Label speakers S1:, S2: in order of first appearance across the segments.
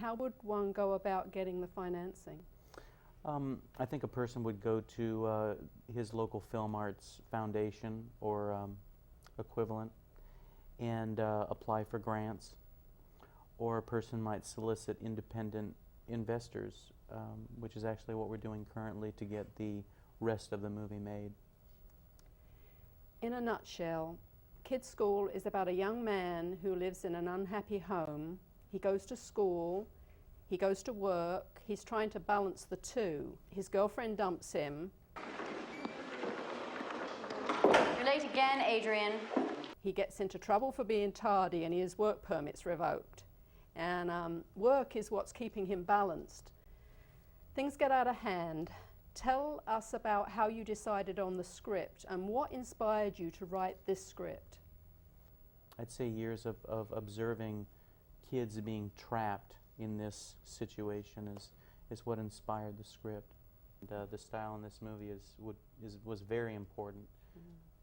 S1: how would one go about getting the financing?
S2: I think a person would go to his local Film Arts Foundation or equivalent and apply for grants, or a person might solicit independent investors, which is actually what we're doing currently to get the rest of the movie made.
S1: In a nutshell, Kids School is about a young man who lives in an unhappy home. He goes to school, he goes to work, he's trying to balance the two. His girlfriend dumps him.
S3: You're late again, Adrian.
S1: He gets into trouble for being tardy and his work permit's revoked. And work is what's keeping him balanced. Things get out of hand. Tell us about how you decided on the script and what inspired you to write this script.
S2: I'd say years of observing kids being trapped in this situation is what inspired the script. And, the style in this movie was very important.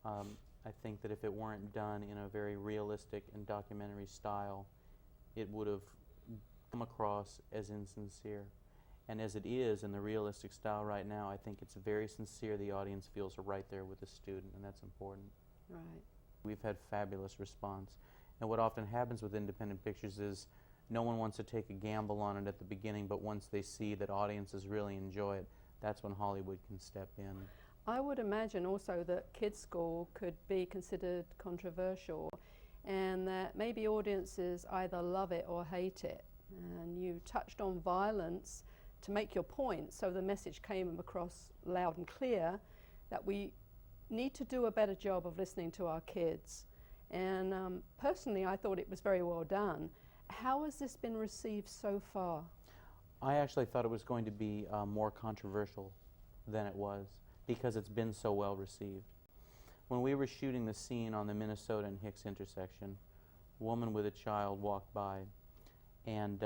S2: I think that if it weren't done in a very realistic and documentary style, it would have come across as insincere. And as it is in the realistic style right now, I think it's very sincere. The audience feels right there with the student, and that's important.
S1: Right.
S2: We've had fabulous response. And what often happens with independent pictures is no one wants to take a gamble on it at the beginning, but once they see that audiences really enjoy it, that's when Hollywood can step in.
S1: I would imagine also that Kids School could be considered controversial, and that maybe audiences either love it or hate it. And you touched on violence to make your point, so the message came across loud and clear that we need to do a better job of listening to our kids. And personally, I thought it was very well done. How has this been received so far?
S2: I actually thought it was going to be more controversial than it was, because it's been so well received. When we were shooting the scene on the Minnesota and Hicks intersection, a woman with a child walked by and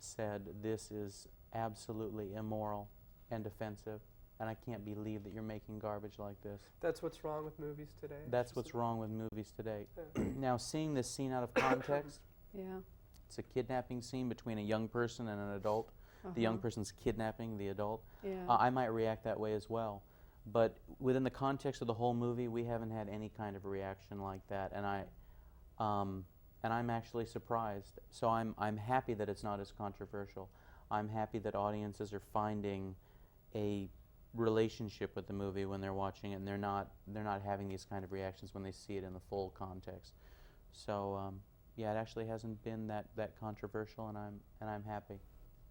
S2: said, "This is absolutely immoral and offensive, and I can't believe that you're making garbage like this."
S4: That's what's wrong with movies today.
S2: That's what's wrong with movies today.
S4: Yeah.
S2: Now, seeing this scene out of context,
S1: Yeah.
S2: it's a kidnapping scene between a young person and an adult. The young person's kidnapping the adult.
S1: Yeah.
S2: I might react that way as well. But within the context of the whole movie, we haven't had any kind of reaction like that, and I'm actually surprised. So I'm happy that it's not as controversial. I'm happy that audiences are finding a relationship with the movie when they're watching it, and they're not having these kind of reactions when they see it in the full context. So yeah, it actually hasn't been that controversial, and I'm happy.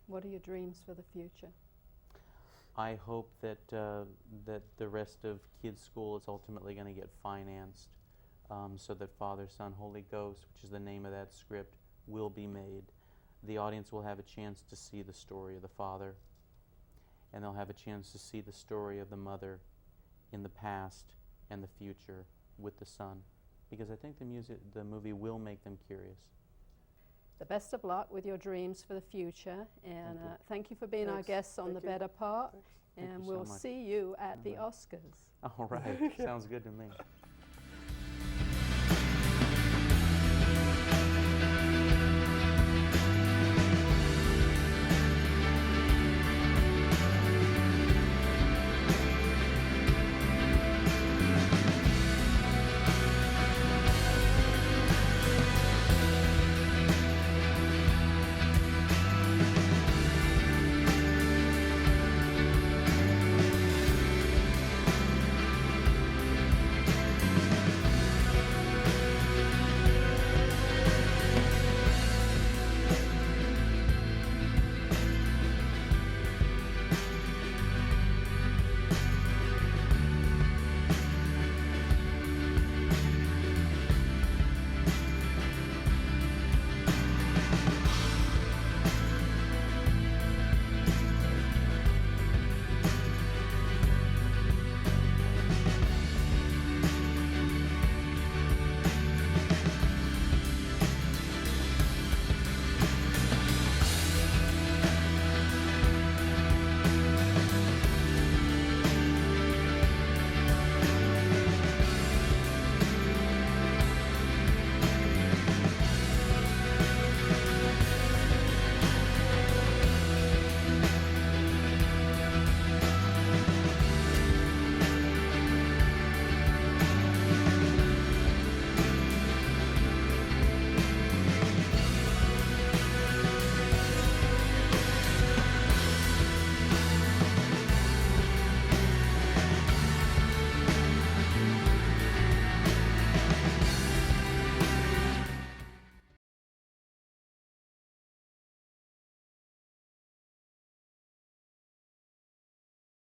S1: What are your dreams for the future?
S2: I hope that that the rest of Kids School is ultimately going to get financed, so that Father, Son, Holy Ghost, which is the name of that script, will be made. The audience will have a chance to see the story of the Father, and they'll have a chance to see the story of the Mother in the past and the future with the Son, because I think the movie will make them curious.
S1: The best of luck with your dreams for the future, and thank you for being our
S4: Thanks.
S1: guests on
S4: Thank
S1: The
S4: you.
S1: Better Part,
S2: Thank
S1: and
S2: you so
S1: we'll
S2: much.
S1: see you at the Oscars.
S2: All right, sounds good to me.